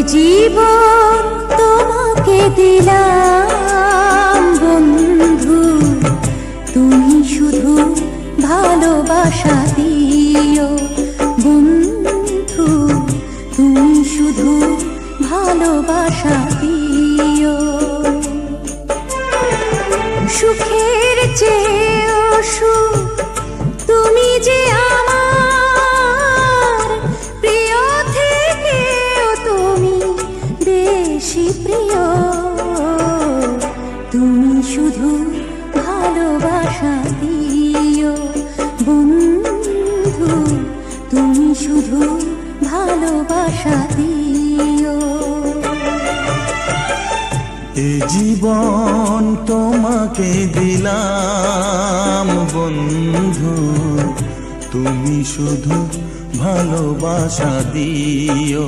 জীবন তোমাকে দিলাম বন্ধু, তুমি শুধু ভালোবাসা দিও বন্ধু, তুমি শুধু ভালোবাসা দিও। সুখের চেয়েও সুখ তুমি যে আমার প্রিয় থেকেও তুমি বেশি প্রিয়, তুমি শুধু ভালোবাসা দিও বন্ধু, তুমি শুধু ভালোবাসা দিও। এ জীবন তোমাকে দিলাম বন্ধু, তুমি শুধু ভালোবাসা দিও।